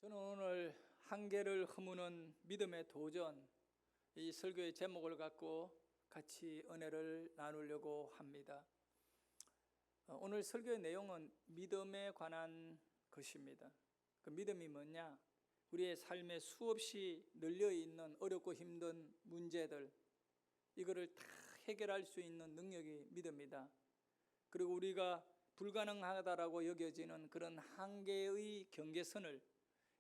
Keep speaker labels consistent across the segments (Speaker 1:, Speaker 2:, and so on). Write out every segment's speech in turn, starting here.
Speaker 1: 저는 오늘 한계를 허무는 믿음의 도전, 이 설교의 제목을 갖고 같이 은혜를 나누려고 합니다. 오늘 설교의 내용은 믿음에 관한 것입니다. 그 믿음이 뭐냐? 우리의 삶에 수없이 널려있는 어렵고 힘든 문제들, 이거를 다 해결할 수 있는 능력이 믿음이다. 그리고 우리가 불가능하다라고 여겨지는 그런 한계의 경계선을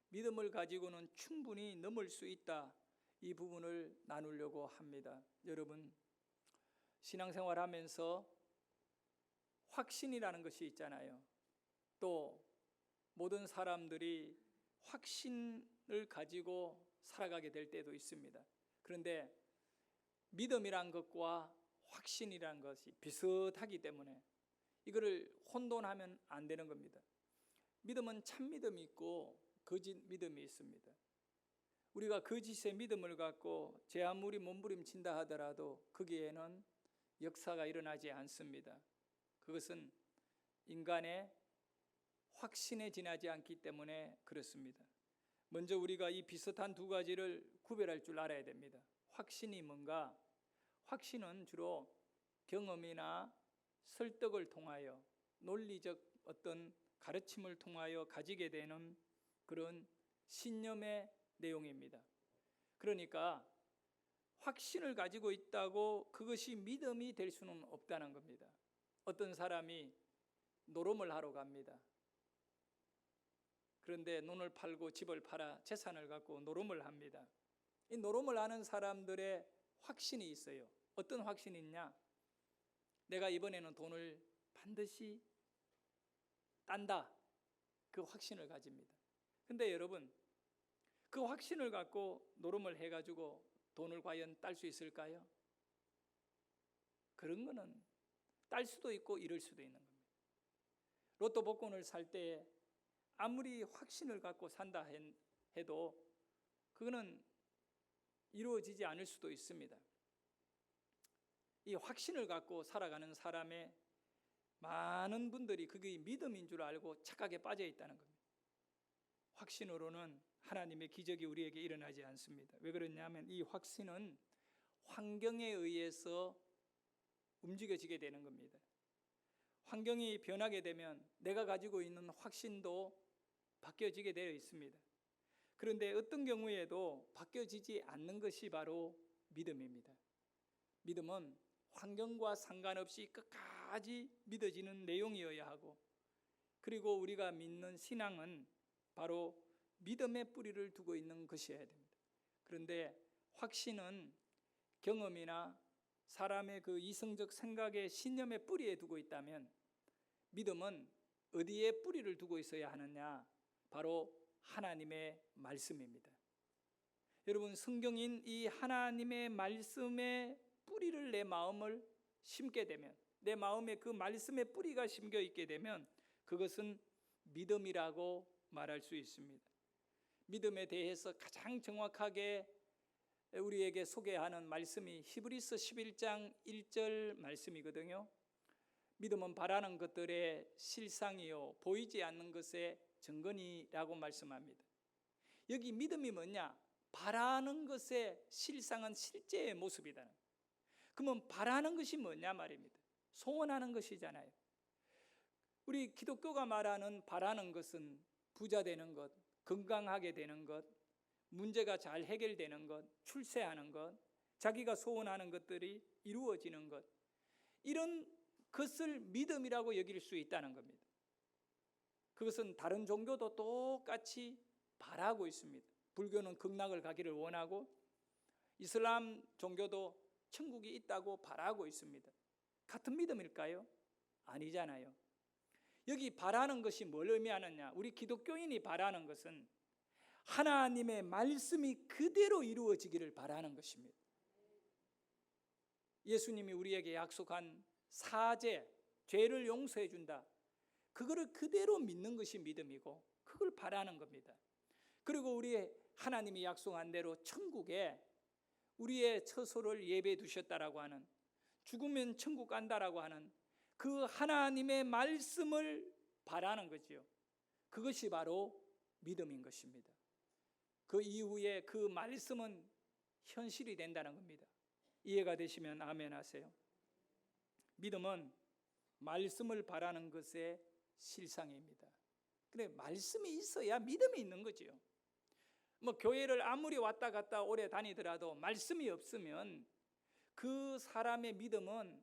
Speaker 1: 믿음을 가지고는 충분히 넘을 수 있다. 이 부분을 나누려고 합니다. 여러분, 신앙생활 하면서 확신이라는 것이 있잖아요. 또 모든 사람들이 확신을 가지고 살아가게 될 때도 있습니다. 그런데 믿음이란 것과 확신이란 것이 비슷하기 때문에 이거를 혼돈하면 안 되는 겁니다. 믿음은 참 믿음이 있고 거짓 믿음이 있습니다. 우리가 거짓의 믿음을 갖고 제 아무리 몸부림친다 하더라도 거기에는 역사가 일어나지 않습니다. 그것은 인간의 확신에 지나지 않기 때문에 그렇습니다. 먼저 우리가 이 비슷한 두 가지를 구별할 줄 알아야 됩니다. 확신이 뭔가? 확신은 주로 경험이나 설득을 통하여 논리적 어떤 가르침을 통하여 가지게 되는 그런 신념의 내용입니다. 그러니까 확신을 가지고 있다고 그것이 믿음이 될 수는 없다는 겁니다. 어떤 사람이 노름을 하러 갑니다. 그런데 논을 팔고 집을 팔아 재산을 갖고 노름을 합니다. 이 노름을 하는 사람들의 확신이 있어요. 어떤 확신이 있냐? 내가 이번에는 돈을 반드시 딴다. 그 확신을 가집니다. 근데 여러분, 그 확신을 갖고 노름을 해가지고 돈을 과연 딸 수 있을까요? 그런 거는 딸 수도 있고 잃을 수도 있는 겁니다. 로또 복권을 살 때 아무리 확신을 갖고 산다 해도 그거는 이루어지지 않을 수도 있습니다. 이 확신을 갖고 살아가는 사람의 많은 분들이 그게 믿음인 줄 알고 착각에 빠져 있다는 겁니다. 확신으로는 하나님의 기적이 우리에게 일어나지 않습니다. 왜 그러냐면 이 확신은 환경에 의해서 움직여지게 되는 겁니다. 환경이 변하게 되면 내가 가지고 있는 확신도 바뀌어지게 되어 있습니다. 그런데 어떤 경우에도 바뀌어지지 않는 것이 바로 믿음입니다. 믿음은 환경과 상관없이 끝까지 믿어지는 내용이어야 하고, 그리고 우리가 믿는 신앙은 바로 믿음의 뿌리를 두고 있는 것이어야 됩니다. 그런데 확신은 경험이나 사람의 그 이성적 생각의 신념의 뿌리에 두고 있다면, 믿음은 어디에 뿌리를 두고 있어야 하느냐? 바로 하나님의 말씀입니다. 여러분, 성경인 이 하나님의 말씀에 뿌리를 내 마음을 심게 되면, 내 마음에 그 말씀의 뿌리가 심겨 있게 되면 그것은 믿음이라고 말할 수 있습니다. 믿음에 대해서 가장 정확하게 우리에게 소개하는 말씀이 히브리서 11장 1절 말씀이거든요. 믿음은 바라는 것들의 실상이요 보이지 않는 것의 증거니라고 말씀합니다. 여기 믿음이 뭐냐? 바라는 것의 실상은 실제의 모습이다. 그러면 바라는 것이 뭐냐 말입니다. 소원하는 것이잖아요. 우리 기독교가 말하는 바라는 것은 부자 되는 것, 건강하게 되는 것, 문제가 잘 해결되는 것, 출세하는 것, 자기가 소원하는 것들이 이루어지는 것, 이런 것을 믿음이라고 여길 수 있다는 겁니다. 그것은 다른 종교도 똑같이 바라고 있습니다. 불교는 극락을 가기를 원하고 이슬람 종교도 천국이 있다고 바라고 있습니다. 같은 믿음일까요? 아니잖아요. 여기 바라는 것이 뭘 의미하느냐? 우리 기독교인이 바라는 것은 하나님의 말씀이 그대로 이루어지기를 바라는 것입니다. 예수님이 우리에게 약속한 사죄, 죄를 용서해 준다. 그거를 그대로 믿는 것이 믿음이고 그걸 바라는 겁니다. 그리고 우리 하나님이 약속한 대로 천국에 우리의 처소를 예배해 두셨다라고 하는, 죽으면 천국 간다라고 하는 그 하나님의 말씀을 바라는 거지요. 그것이 바로 믿음인 것입니다. 그 이후에 그 말씀은 현실이 된다는 겁니다. 이해가 되시면 아멘 하세요. 믿음은 말씀을 바라는 것의 실상입니다. 그래, 말씀이 있어야 믿음이 있는 거지요. 뭐 교회를 아무리 왔다 갔다 오래 다니더라도 말씀이 없으면 그 사람의 믿음은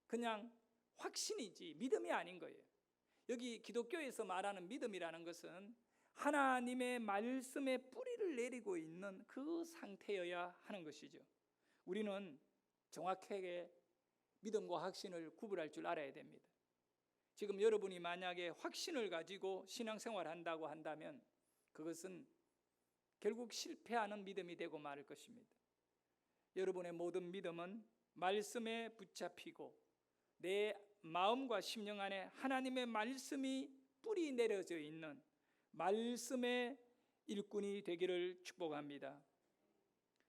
Speaker 1: 그냥 확신이지 믿음이 아닌 거예요. 여기 기독교에서 말하는 믿음이라는 것은 하나님의 말씀에 뿌리를 내리고 있는 그 상태여야 하는 것이죠. 우리는 정확하게 믿음과 확신을 구분할 줄 알아야 됩니다. 지금 여러분이 만약에 확신을 가지고 신앙생활을 한다고 한다면 그것은 결국 실패하는 믿음이 되고 말을 것입니다. 여러분의 모든 믿음은 말씀에 붙잡히고 내 마음과 심령 안에 하나님의 말씀이 뿌리 내려져 있는 말씀의 일꾼이 되기를 축복합니다.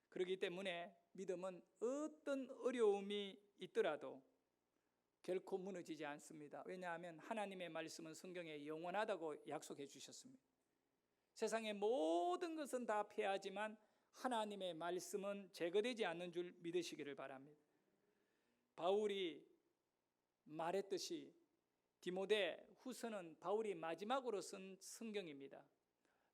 Speaker 1: 그렇기 때문에 믿음은 어떤 어려움이 있더라도 결코 무너지지 않습니다. 왜냐하면 하나님의 말씀은 성경에 영원하다고 약속해 주셨습니다. 세상의 모든 것은 다 패하지만 하나님의 말씀은 제거되지 않는 줄 믿으시기를 바랍니다. 바울이 말했듯이 디모데 후서는 바울이 마지막으로 쓴 성경입니다.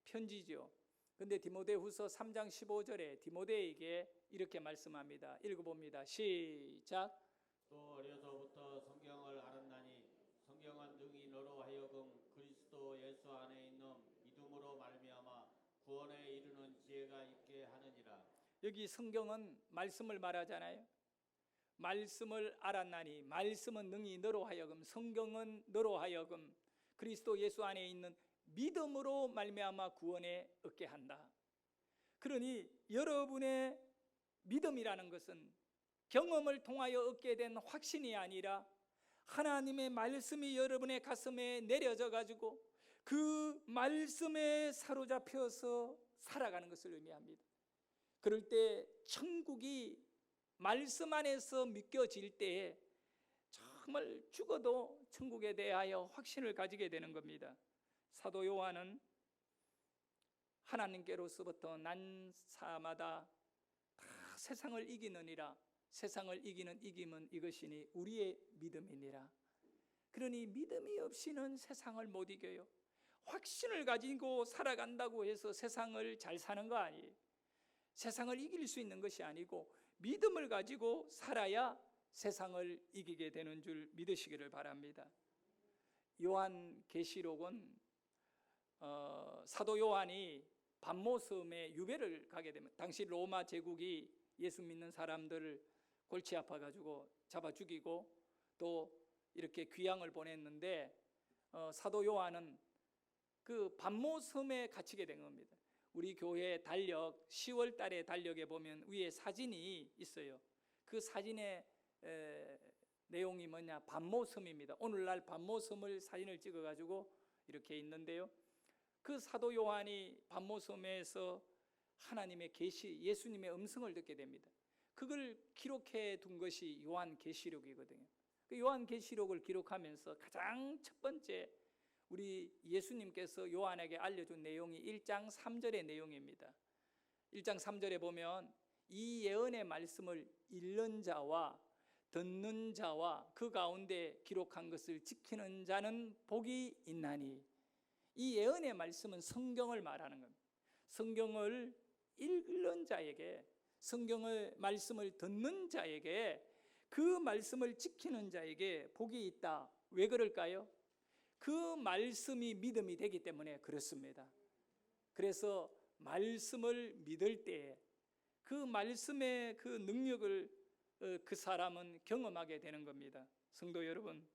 Speaker 1: 편지죠. 그런데 디모데 후서 3장 15절에 디모데에게 이렇게 말씀합니다. 읽어봅니다. 시작.
Speaker 2: 또 어려서부터 성경을 알았나니 성경은 능히 너로 하여금 그리스도 예수 안에 있는 믿음으로 말미암아 구원에 이르는 지혜가 있게 하느니라.
Speaker 1: 여기 성경은 말씀을 말하잖아요. 말씀을 알았나니, 말씀은 능히 너로 하여금, 성경은 너로 하여금 그리스도 예수 안에 있는 믿음으로 말미암아 구원에 얻게 한다. 그러니 여러분의 믿음이라는 것은 경험을 통하여 얻게 된 확신이 아니라 하나님의 말씀이 여러분의 가슴에 내려져 가지고 그 말씀에 사로잡혀서 살아가는 것을 의미합니다. 그럴 때 천국이 말씀 안에서 믿겨질 때에 정말 죽어도 천국에 대하여 확신을 가지게 되는 겁니다. 사도 요한은 하나님께로서부터 난 사마다 다 세상을 이기느니라. 세상을 이기는 이김은 이것이니 우리의 믿음이니라. 그러니 믿음이 없이는 세상을 못 이겨요. 확신을 가지고 살아간다고 해서 세상을 잘 사는 거 아니에요. 세상을 이길 수 있는 것이 아니고 믿음을 가지고 살아야 세상을 이기게 되는 줄 믿으시기를 바랍니다. 요한계시록은 사도 요한이 반모섬에 유배를 가게 되면 당시 로마 제국이 예수 믿는 사람들을 골치 아파가지고 잡아 죽이고 또 이렇게 귀양을 보냈는데 사도 요한은 그 반모섬에 갇히게 된 겁니다. 우리 교회 달력 10월 달에 달력에 보면 위에 사진이 있어요. 그 사진의 내용이 뭐냐? 반모섬입니다. 오늘날 반모섬을 사진을 찍어가지고 이렇게 있는데요. 그 사도 요한이 반모섬에서 하나님의 계시, 예수님의 음성을 듣게 됩니다. 그걸 기록해 둔 것이 요한계시록이거든요. 그 요한계시록을 기록하면서 가장 첫 번째 우리 예수님께서 요한에게 알려준 내용이 1장 3절의 내용입니다. 1장 3절에 보면 이 예언의 말씀을 읽는 자와 듣는 자와 그 가운데 기록한 것을 지키는 자는 복이 있나니, 이 예언의 말씀은 성경을 말하는 겁니다. 성경을 읽는 자에게, 성경의 말씀을 듣는 자에게, 그 말씀을 지키는 자에게 복이 있다. 왜 그럴까요? 그 말씀이 믿음이 되기 때문에 그렇습니다. 그래서 말씀을 믿을 때 그 말씀의 그 능력을 그 사람은 경험하게 되는 겁니다. 성도 여러분,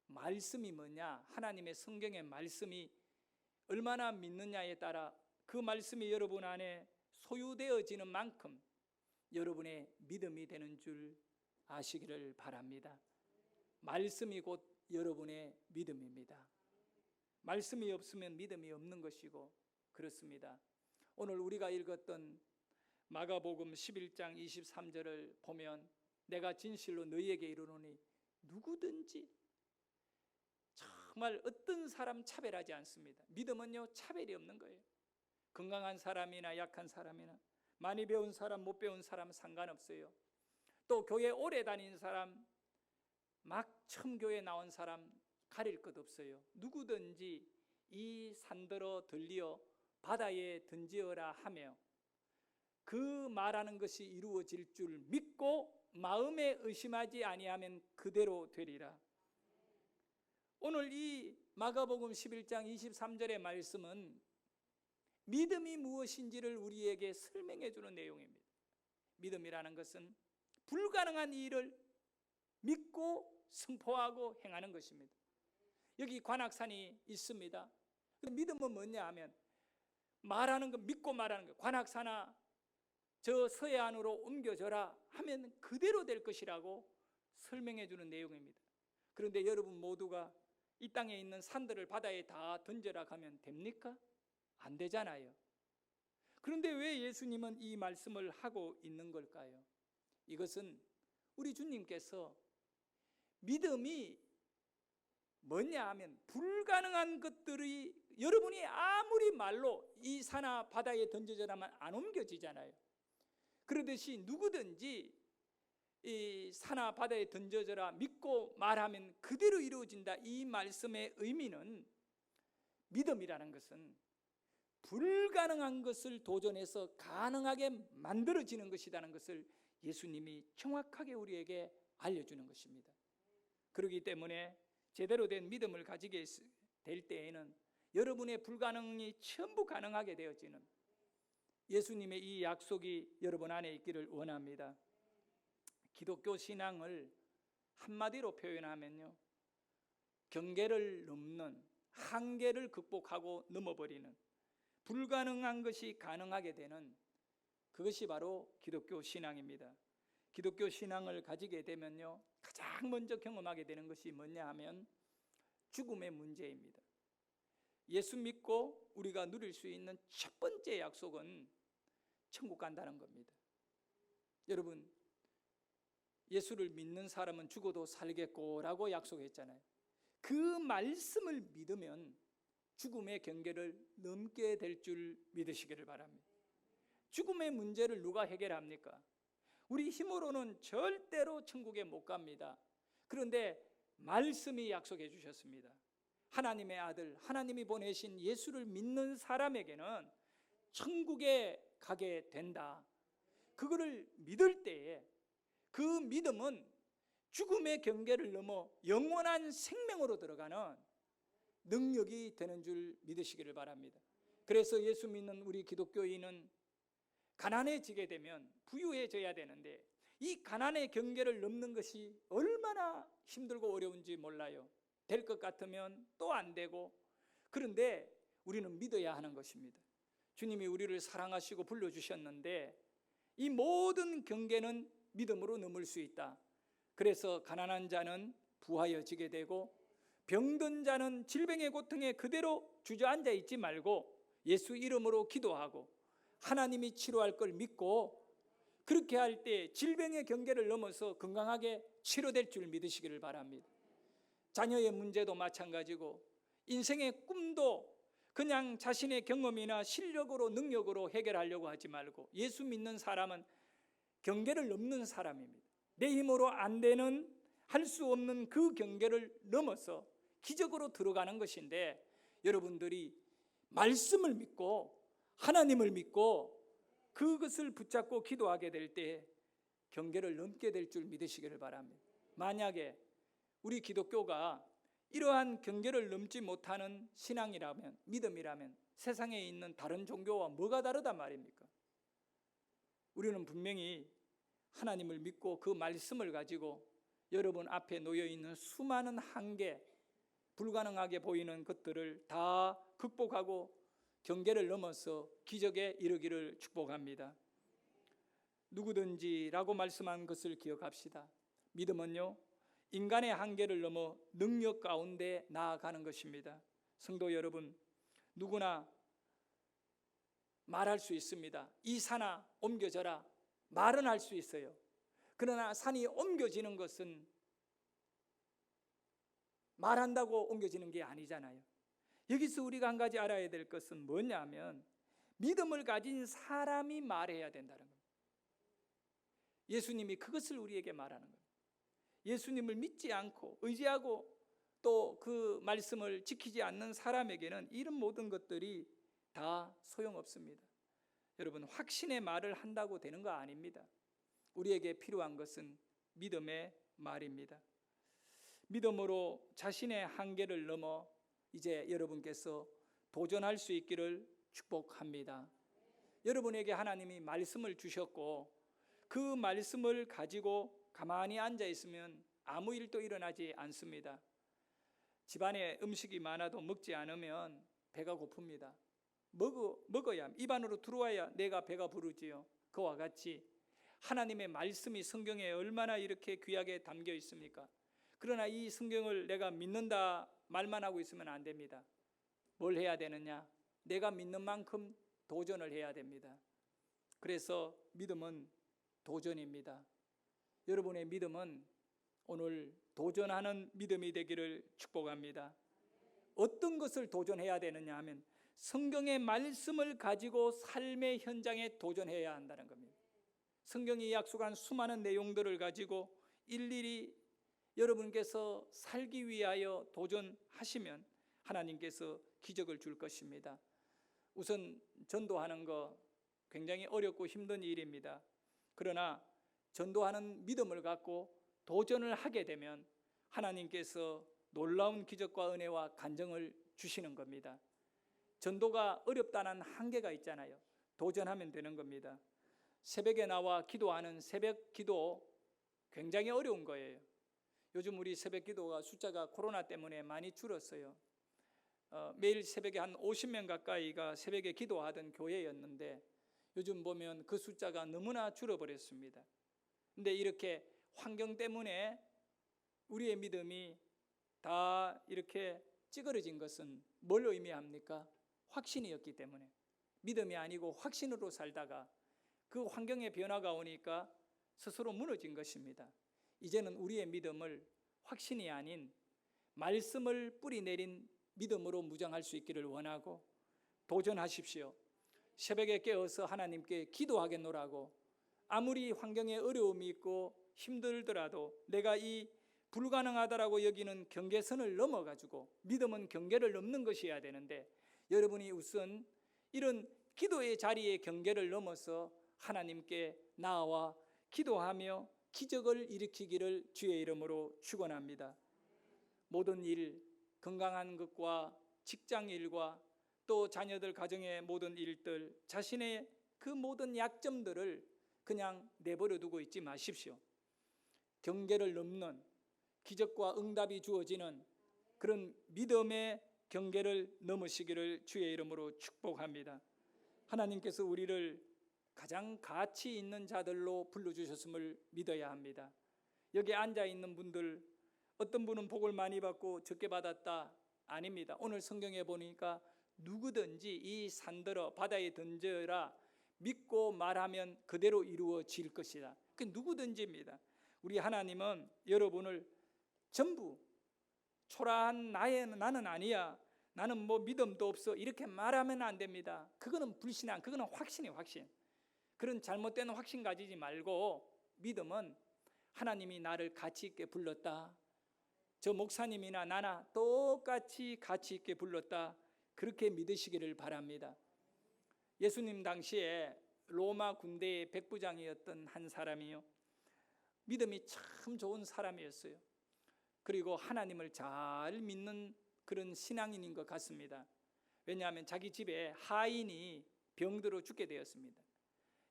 Speaker 1: 말씀이 뭐냐? 하나님의 성경의 말씀이 얼마나 믿느냐에 따라 그 말씀이 여러분 안에 소유되어지는 만큼 여러분의 믿음이 되는 줄 아시기를 바랍니다. 말씀이 곧 여러분의 믿음입니다. 말씀이 없으면 믿음이 없는 것이고 그렇습니다. 오늘 우리가 읽었던 마가복음 11장 23절을 보면 내가 진실로 너희에게 이르노니 누구든지 정말 어떤 사람 차별하지 않습니다. 믿음은요, 차별이 없는 거예요. 건강한 사람이나 약한 사람이나 많이 배운 사람 못 배운 사람 상관없어요. 또 교회 오래 다닌 사람, 막 처음 교회 나온 사람 가릴 것 없어요. 누구든지 이 산더러 들리어 바다에 던지어라 하며 그 말하는 것이 이루어질 줄 믿고 마음에 의심하지 아니하면 그대로 되리라. 오늘 이 마가복음 11장 23절의 말씀은 믿음이 무엇인지를 우리에게 설명해 주는 내용입니다. 믿음이라는 것은 불가능한 일을 믿고 선포하고 행하는 것입니다. 여기 관악산이 있습니다. 믿음은 뭐냐 하면 말하는 거, 믿고 말하는 거. 관악산아 저 서해안으로 옮겨져라 하면 그대로 될 것이라고 설명해 주는 내용입니다. 그런데 여러분 모두가 이 땅에 있는 산들을 바다에 다 던져라 하면 됩니까? 안 되잖아요. 그런데 왜 예수님은 이 말씀을 하고 있는 걸까요? 이것은 우리 주님께서 믿음이 뭐냐 하면 불가능한 것들이 여러분이 아무리 말로 이 산하 바다에 던져져라면 안 옮겨지잖아요. 그러듯이 누구든지 이 산하 바다에 던져져라 믿고 말하면 그대로 이루어진다. 이 말씀의 의미는 믿음이라는 것은 불가능한 것을 도전해서 가능하게 만들어지는 것이라는 것을 예수님이 정확하게 우리에게 알려주는 것입니다. 그렇기 때문에 제대로 된 믿음을 가지게 될 때에는 여러분의 불가능이 전부 가능하게 되어지는 예수님의 이 약속이 여러분 안에 있기를 원합니다. 기독교 신앙을 한마디로 표현하면요, 경계를 넘는, 한계를 극복하고 넘어버리는, 불가능한 것이 가능하게 되는 그것이 바로 기독교 신앙입니다. 기독교 신앙을 가지게 되면요, 가장 먼저 경험하게 되는 것이 뭐냐 하면 죽음의 문제입니다. 예수 믿고 우리가 누릴 수 있는 첫 번째 약속은 천국 간다는 겁니다. 여러분, 예수를 믿는 사람은 죽어도 살겠고라고 약속했잖아요. 그 말씀을 믿으면 죽음의 경계를 넘게 될 줄 믿으시기를 바랍니다. 죽음의 문제를 누가 해결합니까? 우리 힘으로는 절대로 천국에 못 갑니다. 그런데 말씀이 약속해 주셨습니다. 하나님의 아들, 하나님이 보내신 예수를 믿는 사람에게는 천국에 가게 된다. 그거를 믿을 때에 그 믿음은 죽음의 경계를 넘어 영원한 생명으로 들어가는 능력이 되는 줄 믿으시기를 바랍니다. 그래서 예수 믿는 우리 기독교인은 가난해지게 되면 부유해져야 되는데 이 가난의 경계를 넘는 것이 얼마나 힘들고 어려운지 몰라요. 될 것 같으면 또 안 되고, 그런데 우리는 믿어야 하는 것입니다. 주님이 우리를 사랑하시고 불러주셨는데 이 모든 경계는 믿음으로 넘을 수 있다. 그래서 가난한 자는 부하여지게 되고 병든 자는 질병의 고통에 그대로 주저앉아 있지 말고 예수 이름으로 기도하고 하나님이 치료할 걸 믿고 그렇게 할 때 질병의 경계를 넘어서 건강하게 치료될 줄 믿으시기를 바랍니다. 자녀의 문제도 마찬가지고 인생의 꿈도 그냥 자신의 경험이나 실력으로 능력으로 해결하려고 하지 말고 예수 믿는 사람은 경계를 넘는 사람입니다. 내 힘으로 안 되는, 할 수 없는 그 경계를 넘어서 기적으로 들어가는 것인데 여러분들이 말씀을 믿고 하나님을 믿고 그것을 붙잡고 기도하게 될 때 경계를 넘게 될 줄 믿으시기를 바랍니다. 만약에 우리 기독교가 이러한 경계를 넘지 못하는 신앙이라면, 믿음이라면 세상에 있는 다른 종교와 뭐가 다르단 말입니까? 우리는 분명히 하나님을 믿고 그 말씀을 가지고 여러분 앞에 놓여 있는 수많은 한계, 불가능하게 보이는 것들을 다 극복하고 경계를 넘어서 기적에 이르기를 축복합니다. 누구든지라고 말씀한 것을 기억합시다. 믿음은요, 인간의 한계를 넘어 능력 가운데 나아가는 것입니다. 성도 여러분, 누구나 말할 수 있습니다. 이 산아 옮겨져라, 말은 할 수 있어요. 그러나 산이 옮겨지는 것은 말한다고 옮겨지는 게 아니잖아요. 여기서 우리가 한 가지 알아야 될 것은 뭐냐면 믿음을 가진 사람이 말해야 된다는 겁니다. 예수님이 그것을 우리에게 말하는 겁니다. 예수님을 믿지 않고 의지하고 또 그 말씀을 지키지 않는 사람에게는 이런 모든 것들이 다 소용없습니다. 여러분, 확신의 말을 한다고 되는 거 아닙니다. 우리에게 필요한 것은 믿음의 말입니다. 믿음으로 자신의 한계를 넘어 이제 여러분께서 도전할 수 있기를 축복합니다. 여러분에게 하나님이 말씀을 주셨고 그 말씀을 가지고 가만히 앉아 있으면 아무 일도 일어나지 않습니다. 집안에 음식이 많아도 먹지 않으면 배가 고픕니다. 먹어야, 입 안으로 들어와야 내가 배가 부르지요. 그와 같이 하나님의 말씀이 성경에 얼마나 이렇게 귀하게 담겨 있습니까? 그러나 이 성경을 내가 믿는다 말만 하고 있으면 안 됩니다. 뭘 해야 되느냐? 내가 믿는 만큼 도전을 해야 됩니다. 그래서 믿음은 도전입니다. 여러분의 믿음은 오늘 도전하는 믿음이 되기를 축복합니다. 어떤 것을 도전해야 되느냐 하면 성경의 말씀을 가지고 삶의 현장에 도전해야 한다는 겁니다. 성경이 약속한 수많은 내용들을 가지고 일일이 여러분께서 살기 위하여 도전하시면 하나님께서 기적을 줄 것입니다. 우선 전도하는 거 굉장히 어렵고 힘든 일입니다. 그러나 전도하는 믿음을 갖고 도전을 하게 되면 하나님께서 놀라운 기적과 은혜와 간증을 주시는 겁니다. 전도가 어렵다는 한계가 있잖아요. 도전하면 되는 겁니다. 새벽에 나와 기도하는 새벽 기도 굉장히 어려운 거예요. 요즘 우리 새벽 기도가 숫자가 코로나 때문에 많이 줄었어요. 매일 새벽에 한 50명 가까이가 새벽에 기도하던 교회였는데 요즘 보면 그 숫자가 너무나 줄어버렸습니다. 근데 이렇게 환경 때문에 우리의 믿음이 다 이렇게 찌그러진 것은 뭘 의미합니까? 확신이었기 때문에. 믿음이 아니고 확신으로 살다가 그 환경의 변화가 오니까 스스로 무너진 것입니다. 이제는 우리의 믿음을 확신이 아닌 말씀을 뿌리내린 믿음으로 무장할 수 있기를 원하고 도전하십시오. 새벽에 깨어서 하나님께 기도하겠노라고 아무리 환경에 어려움이 있고 힘들더라도 내가 이 불가능하다라고 여기는 경계선을 넘어가지고 믿음은 경계를 넘는 것이어야 되는데 여러분이 우선 이런 기도의 자리에 경계를 넘어서 하나님께 나아와 기도하며 기적을 일으키기를 주의 이름으로 축원합니다. 모든 일, 건강한 것과 직장 일과 또 자녀들 가정의 모든 일들, 자신의 그 모든 약점들을 그냥 내버려 두고 있지 마십시오. 경계를 넘는 기적과 응답이 주어지는 그런 믿음의 경계를 넘으시기를 주의 이름으로 축복합니다. 하나님께서 우리를 가장 가치 있는 자들로 불러주셨음을 믿어야 합니다. 여기 앉아있는 분들 어떤 분은 복을 많이 받고 적게 받았다 아닙니다. 오늘 성경에 보니까 누구든지 이 산들어 바다에 던져라 믿고 말하면 그대로 이루어질 것이다. 그 누구든지입니다. 우리 하나님은 여러분을 전부 초라한 나는 아니야, 나는 뭐 믿음도 없어 이렇게 말하면 안 됩니다. 그거는 불신앙, 그거는 확신이에요. 확신. 그런 잘못된 확신 가지지 말고 믿음은 하나님이 나를 가치 있게 불렀다, 저 목사님이나 나나 똑같이 가치 있게 불렀다, 그렇게 믿으시기를 바랍니다. 예수님 당시에 로마 군대의 백부장이었던 한 사람이요, 믿음이 참 좋은 사람이었어요. 그리고 하나님을 잘 믿는 그런 신앙인인 것 같습니다. 왜냐하면 자기 집에 하인이 병들어 죽게 되었습니다.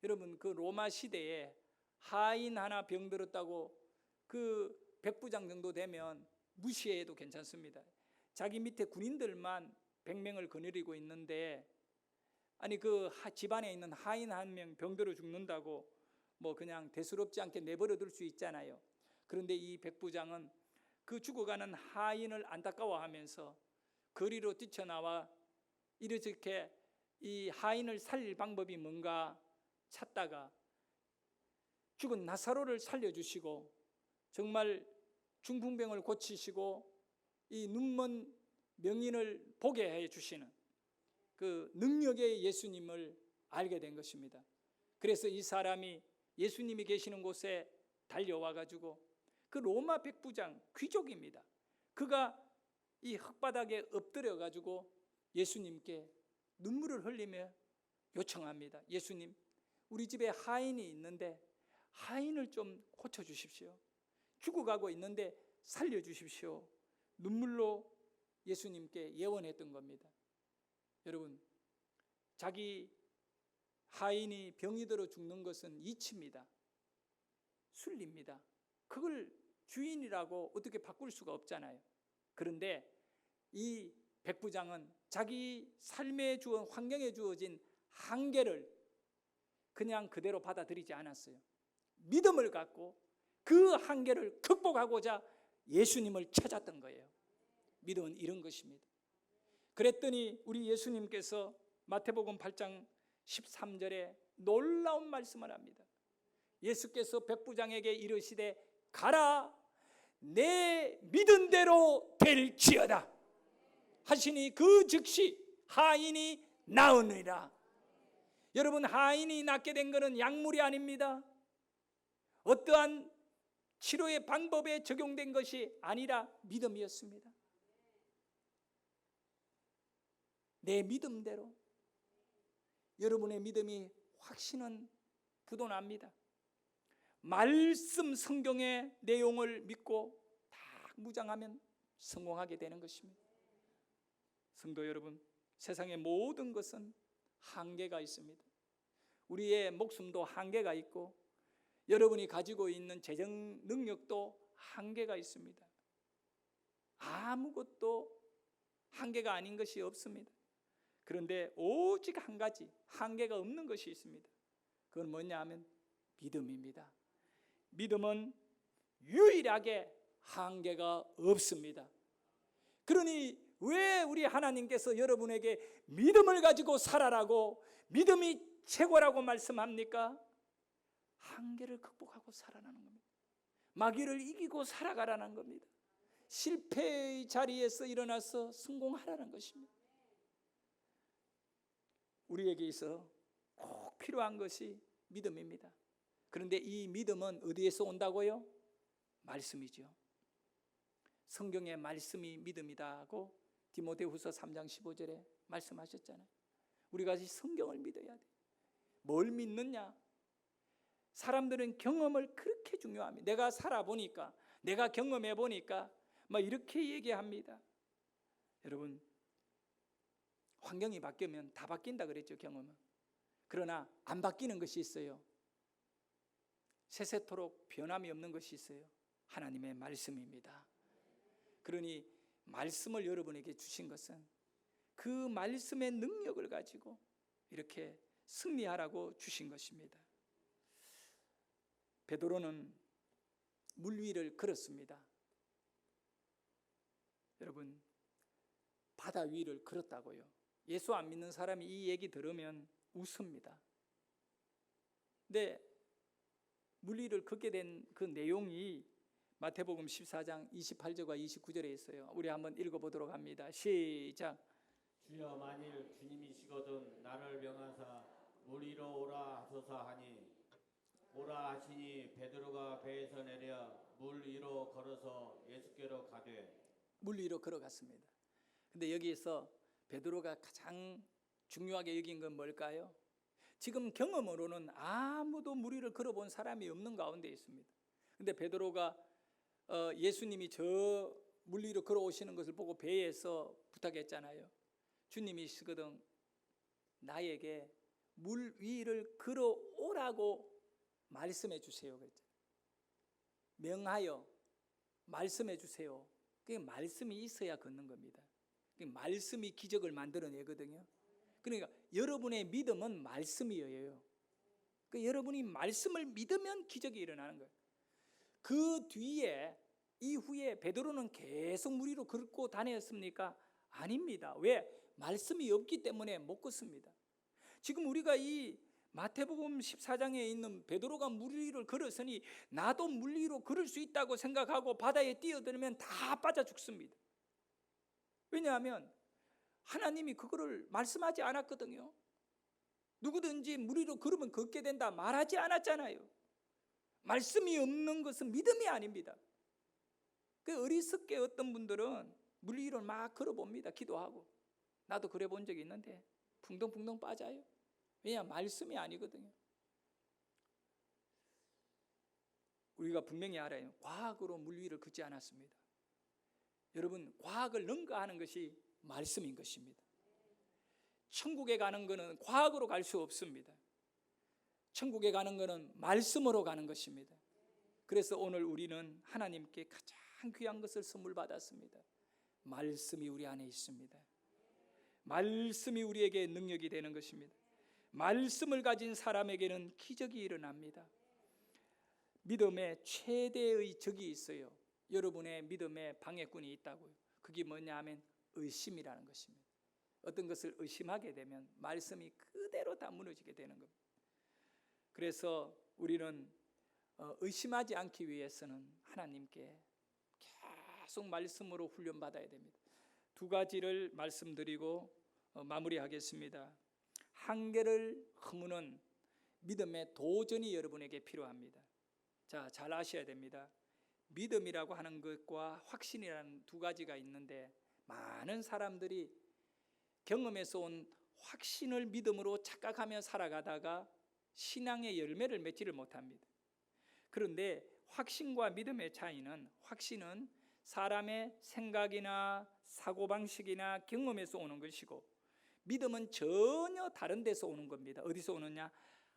Speaker 1: 여러분, 그 로마 시대에 하인 하나 병들었다고 그 백부장 정도 되면 무시해도 괜찮습니다. 자기 밑에 군인들만 100명을 거느리고 있는데 아니 그 집안에 있는 하인 한 명 병들어 죽는다고 뭐 그냥 대수롭지 않게 내버려 둘 수 있잖아요. 그런데 이 백부장은 그 죽어가는 하인을 안타까워하면서 거리로 뛰쳐나와 이렇게 이 하인을 살릴 방법이 뭔가 찾다가 죽은 나사로를 살려주시고 정말 중풍병을 고치시고 이 눈먼 명인을 보게 해 주시는 그 능력의 예수님을 알게 된 것입니다. 그래서 이 사람이 예수님이 계시는 곳에 달려와 가지고 그 로마 백부장 귀족입니다. 그가 이 흙바닥에 엎드려 가지고 예수님께 눈물을 흘리며 요청합니다. 예수님, 우리 집에 하인이 있는데 하인을 좀 고쳐 주십시오. 죽어가고 있는데 살려 주십시오. 눈물로 예수님께 예언했던 겁니다. 여러분, 자기 하인이 병이 들어 죽는 것은 이치입니다. 순리입니다. 그걸 주인이라고 어떻게 바꿀 수가 없잖아요. 그런데 이 백부장은 자기 삶에 주어 환경에 주어진 한계를 그냥 그대로 받아들이지 않았어요. 믿음을 갖고 그 한계를 극복하고자 예수님을 찾았던 거예요. 믿음은 이런 것입니다. 그랬더니 우리 예수님께서 마태복음 8장 13절에 놀라운 말씀을 합니다. 예수께서 백부장에게 이르시되 가라, 내 믿은 대로 될지어다 하시니 그 즉시 하인이 나으니라. 여러분, 하인이 낫게 된 것은 약물이 아닙니다. 어떠한 치료의 방법에 적용된 것이 아니라 믿음이었습니다. 내 믿음대로. 여러분의 믿음이 확신은 부도납니다. 말씀 성경의 내용을 믿고 다 무장하면 성공하게 되는 것입니다. 성도 여러분, 세상의 모든 것은 한계가 있습니다. 우리의 목숨도 한계가 있고 여러분이 가지고 있는 재정 능력도 한계가 있습니다. 아무것도 한계가 아닌 것이 없습니다. 그런데 오직 한 가지 한계가 없는 것이 있습니다. 그건 뭐냐 하면 믿음입니다. 믿음은 유일하게 한계가 없습니다. 그러니 왜 우리 하나님께서 여러분에게 믿음을 가지고 살아라고, 믿음이 최고라고 말씀합니까? 한계를 극복하고 살아가는 겁니다. 마귀를 이기고 살아가라는 겁니다. 실패의 자리에서 일어나서 성공하라는 것입니다. 우리에게 있어 꼭 필요한 것이 믿음입니다. 그런데 이 믿음은 어디에서 온다고요? 말씀이죠. 성경의 말씀이 믿음이다고 디모데후서 3장 15절에 말씀하셨잖아요. 우리가 성경을 믿어야 돼. 뭘 믿느냐? 사람들은 경험을 그렇게 중요합니다. 내가 살아보니까, 내가 경험해보니까 막 이렇게 얘기합니다. 여러분, 환경이 바뀌면 다 바뀐다 그랬죠, 경험은. 그러나 안 바뀌는 것이 있어요. 세세토록 변함이 없는 것이 있어요. 하나님의 말씀입니다. 그러니 말씀을 여러분에게 주신 것은 그 말씀의 능력을 가지고 이렇게 승리하라고 주신 것입니다. 베드로는 물 위를 걸었습니다. 여러분, 바다 위를 걸었다고요. 예수 안 믿는 사람이 이 얘기 들으면 웃습니다. 근데 물 위를 걷게 된 그 내용이 마태복음 14장 28절과 29절에 있어요. 우리 한번 읽어보도록 합니다. 시작.
Speaker 2: 주여, 만일 주님이시거든 나를 명하사 물 위로 오라 하소서 하니 오라 하시니 베드로가 배에서 내려 물 위로 걸어서 예수께로 가되.
Speaker 1: 물 위로 걸어갔습니다. 근데 여기에서 베드로가 가장 중요하게 여긴 건 뭘까요? 지금 경험으로는 아무도 물 위를 걸어본 사람이 없는 가운데 있습니다. 근데 베드로가 예수님이 저 물 위로 걸어오시는 것을 보고 배에서 부탁했잖아요. 주님이시거든 나에게 물 위를 걸어오라고 말씀해 주세요 그랬죠. 명하여 말씀해 주세요. 그게 말씀이 있어야 걷는 겁니다. 말씀이 기적을 만들어내거든요. 그러니까 여러분의 믿음은 말씀이에요. 그러니까 여러분이 말씀을 믿으면 기적이 일어나는 거예요. 그 뒤에 이후에 베드로는 계속 물 위로 걷고 다녔습니까? 아닙니다. 왜? 말씀이 없기 때문에 못 걷습니다. 지금 우리가 이 마태복음 14장에 있는 베드로가 물 위를 걸었으니 나도 물 위로 걸을 수 있다고 생각하고 바다에 뛰어들면 다 빠져 죽습니다. 왜냐하면 하나님이 그거를 말씀하지 않았거든요. 누구든지 물 위로 걸으면 걷게 된다 말하지 않았잖아요. 말씀이 없는 것은 믿음이 아닙니다. 그 어리석게 어떤 분들은 물 위로 막 걸어봅니다. 기도하고. 나도 그래 본 적이 있는데 풍덩풍덩 빠져요. 왜냐? 말씀이 아니거든요. 우리가 분명히 알아요. 과학으로 물 위를 걷지 않았습니다. 여러분, 과학을 능가하는 것이 말씀인 것입니다. 천국에 가는 것은 과학으로 갈 수 없습니다. 천국에 가는 것은 말씀으로 가는 것입니다. 그래서 오늘 우리는 하나님께 가장 귀한 것을 선물 받았습니다. 말씀이 우리 안에 있습니다. 말씀이 우리에게 능력이 되는 것입니다. 말씀을 가진 사람에게는 기적이 일어납니다. 믿음의 최대의 적이 있어요. 여러분의 믿음의 방해꾼이 있다고요. 그게 뭐냐 하면 의심이라는 것입니다. 어떤 것을 의심하게 되면 말씀이 그대로 다 무너지게 되는 겁니다. 그래서 우리는 의심하지 않기 위해서는 하나님께 계속 말씀으로 훈련받아야 됩니다. 두 가지를 말씀드리고 마무리하겠습니다. 한계를 허무는 믿음의 도전이 여러분에게 필요합니다. 자, 잘 아셔야 됩니다. 믿음이라고 하는 것과 확신이라는 두 가지가 있는데 많은 사람들이 경험에서 온 확신을 믿음으로 착각하며 살아가다가 신앙의 열매를 맺지를 못합니다. 그런데 확신과 믿음의 차이는, 확신은 사람의 생각이나 사고방식이나 경험에서 오는 것이고, 믿음은 전혀 다른 데서 오는 겁니다. 어디서 오느냐?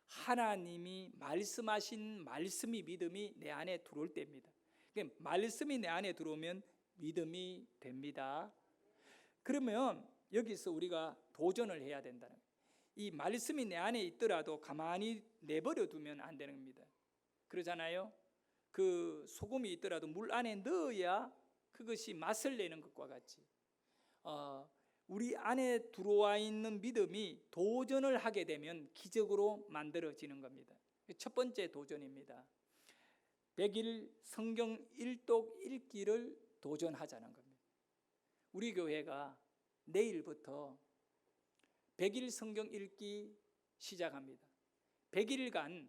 Speaker 1: 하나님이 말씀하신 말씀이, 믿음이 내 안에 들어올 때입니다. 그러니까 말씀이 내 안에 들어오면 믿음이 됩니다. 그러면 여기서 우리가 도전을 해야 된다는 거예요. 이 말씀이 내 안에 있더라도 가만히 내버려 두면 안 되는 겁니다. 그러잖아요. 그 소금이 있더라도 물 안에 넣어야 그것이 맛을 내는 것과 같이 우리 안에 들어와 있는 믿음이 도전을 하게 되면 기적으로 만들어지는 겁니다. 첫 번째 도전입니다. 100일 성경 일독 읽기를 도전하자는 겁니다. 우리 교회가 내일부터 100일 성경 읽기 시작합니다. 100일간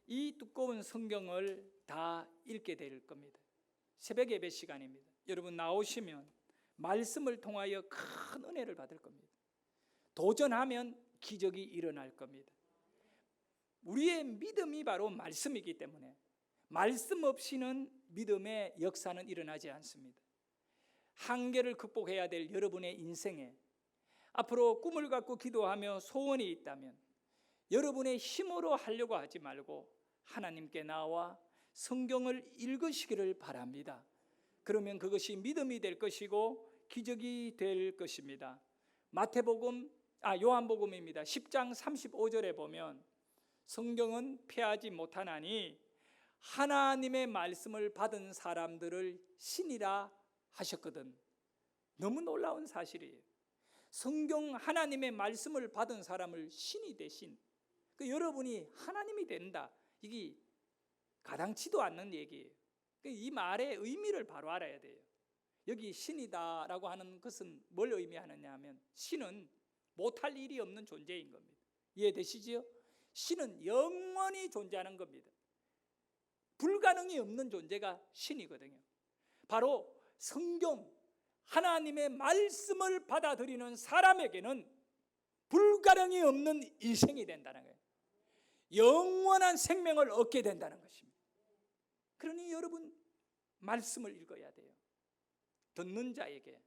Speaker 1: 이 두꺼운 성경을 다 읽게 될 겁니다. 새벽 예배 시간입니다. 여러분 나오시면 말씀을 통하여 큰 은혜를 받을 겁니다. 도전하면 기적이 일어날 겁니다. 우리의 믿음이 바로 말씀이기 때문에 말씀 없이는 믿음의 역사는 일어나지 않습니다. 한계를 극복해야 될 여러분의 인생에 앞으로 꿈을 갖고 기도하며 소원이 있다면 여러분의 힘으로 하려고 하지 말고 하나님께 나와 성경을 읽으시기를 바랍니다. 그러면 그것이 믿음이 될 것이고 기적이 될 것입니다. 요한복음입니다. 10장 35절에 보면 성경은 폐하지 못하나니 하나님의 말씀을 받은 사람들을 신이라 하셨거든. 너무 놀라운 사실이에요. 성경 하나님의 말씀을 받은 사람을 신이 대신 여러분이 하나님이 된다. 이게 가당치도 않는 얘기예요. 이 말의 의미를 바로 알아야 돼요. 여기 신이다라고 하는 것은 뭘 의미하느냐 하면 신은 못할 일이 없는 존재인 겁니다. 이해되시지요? 신은 영원히 존재하는 겁니다. 불가능이 없는 존재가 신이거든요. 바로 성경 하나님의 말씀을 받아들이는 사람에게는 불가능이 없는 일생이 된다는 거예요. 영원한 생명을 얻게 된다는 것입니다. 그러니 여러분 말씀을 읽어야 돼요. 듣는 자에게,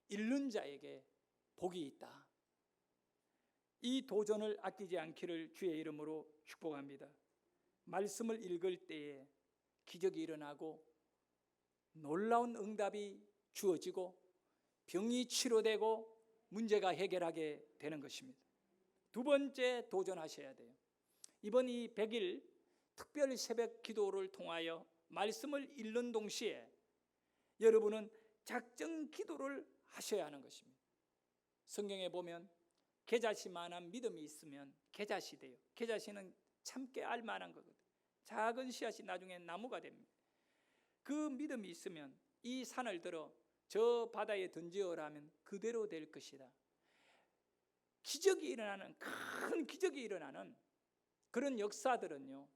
Speaker 1: 읽는 자에게 복이 있다. 이 도전을 아끼지 않기를 주의 이름으로 축복합니다. 말씀을 읽을 때에 기적이 일어나고 놀라운 응답이 주어지고 병이 치료되고 문제가 해결하게 되는 것입니다. 두 번째 도전하셔야 돼요. 이번 이 100일 특별 새벽 기도를 통하여 말씀을 읽는 동시에 여러분은 작정 기도를 하셔야 하는 것입니다. 성경에 보면 겨자씨만한 믿음이 있으면 겨자씨 돼요. 겨자씨는 참깨 알만한 거거든요. 작은 씨앗이 나중에 나무가 됩니다. 그 믿음이 있으면 이 산을 들어 저 바다에 던지어라면 그대로 될 것이다. 기적이 일어나는, 큰 기적이 일어나는 그런 역사들은요,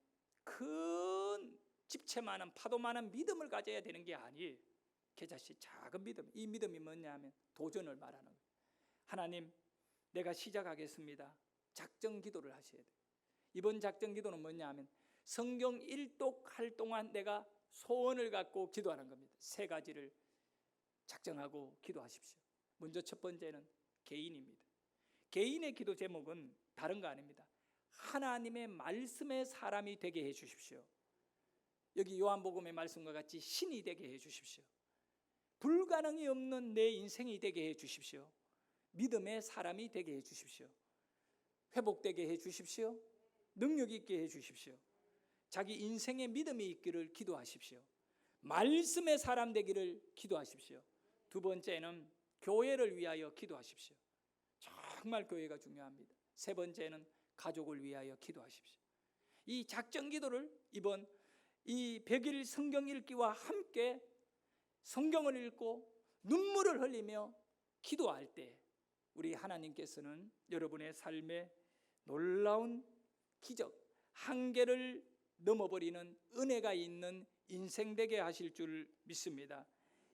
Speaker 1: 큰 집채 많은 파도 많은 믿음을 가져야 되는 게 아니에요. 겨자씨 작은 믿음. 이 믿음이 뭐냐면 도전을 말하는 거예요. 하나님, 내가 시작하겠습니다. 작정 기도를 하셔야 돼요. 이번 작정 기도는 뭐냐 하면 성경 일독할 동안 내가 소원을 갖고 기도하는 겁니다. 세 가지를 작정하고 기도하십시오. 먼저 첫 번째는 개인입니다. 개인의 기도 제목은 다른 거 아닙니다. 하나님의 말씀의 사람이 되게 해 주십시오. 여기 요한복음의 말씀과 같이 신이 되게 해 주십시오. 불가능이 없는 내 인생이 되게 해 주십시오. 믿음의 사람이 되게 해 주십시오. 회복되게 해 주십시오. 능력 있게 해 주십시오. 자기 인생에 믿음이 있기를 기도하십시오. 말씀의 사람 되기를 기도하십시오. 두 번째는 교회를 위하여 기도하십시오. 정말 교회가 중요합니다. 세 번째는 가족을 위하여 기도하십시오. 이 작정 기도를 이번 이 100일 성경 읽기와 함께 성경을 읽고 눈물을 흘리며 기도할 때 우리 하나님께서는 여러분의 삶에 놀라운 기적, 한계를 넘어버리는 은혜가 있는 인생 되게 하실 줄 믿습니다.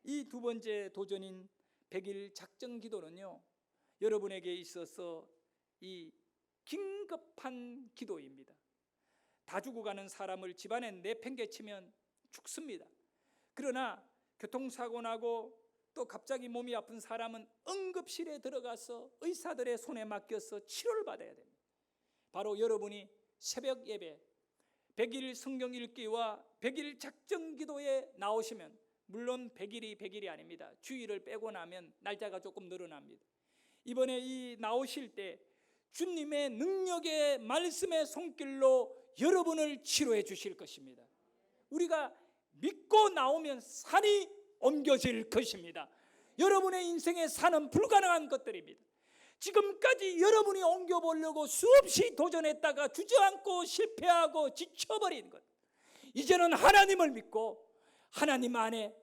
Speaker 1: 이 두 번째 도전인 100일 작정 기도는요, 여러분에게 있어서 이 긴급한 기도입니다. 다 죽어가는 사람을 집안에 내팽개치면 죽습니다. 그러나 교통사고 나고 또 갑자기 몸이 아픈 사람은 응급실에 들어가서 의사들의 손에 맡겨서 치료를 받아야 됩니다. 바로 여러분이 새벽 예배 100일 성경 읽기와 100일 작정 기도에 나오시면, 물론 100일이 100일이 아닙니다. 주일을 빼고 나면 날짜가 조금 늘어납니다. 이번에 이 나오실 때 주님의 능력의 말씀의 손길로 여러분을 치료해 주실 것입니다. 우리가 믿고 나오면 산이 옮겨질 것입니다. 여러분의 인생의 산은 불가능한 것들입니다. 지금까지 여러분이 옮겨보려고 수없이 도전했다가 주저앉고 실패하고 지쳐버린 것, 이제는 하나님을 믿고 하나님 안에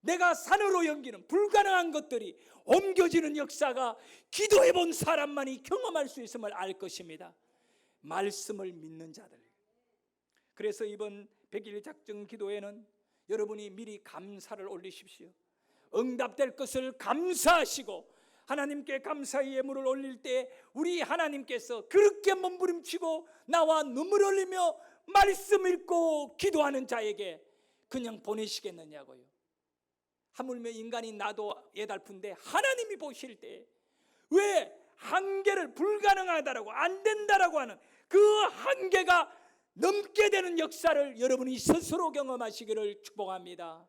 Speaker 1: 내가 산으로 여기는 불가능한 것들이 옮겨지는 역사가 기도해본 사람만이 경험할 수 있음을 알 것입니다. 말씀을 믿는 자들. 그래서 이번 100일 작정 기도에는 여러분이 미리 감사를 올리십시오. 응답될 것을 감사하시고 하나님께 감사의 예물을 올릴 때 우리 하나님께서 그렇게 몸부림치고 나와 눈물 흘리며 말씀 읽고 기도하는 자에게 그냥 보내시겠느냐고요. 하물며 인간이 나도 예달픈데 하나님이 보실 때 왜 한계를 불가능하다라고 안 된다라고 하는 그 한계가 넘게 되는 역사를 여러분이 스스로 경험하시기를 축복합니다.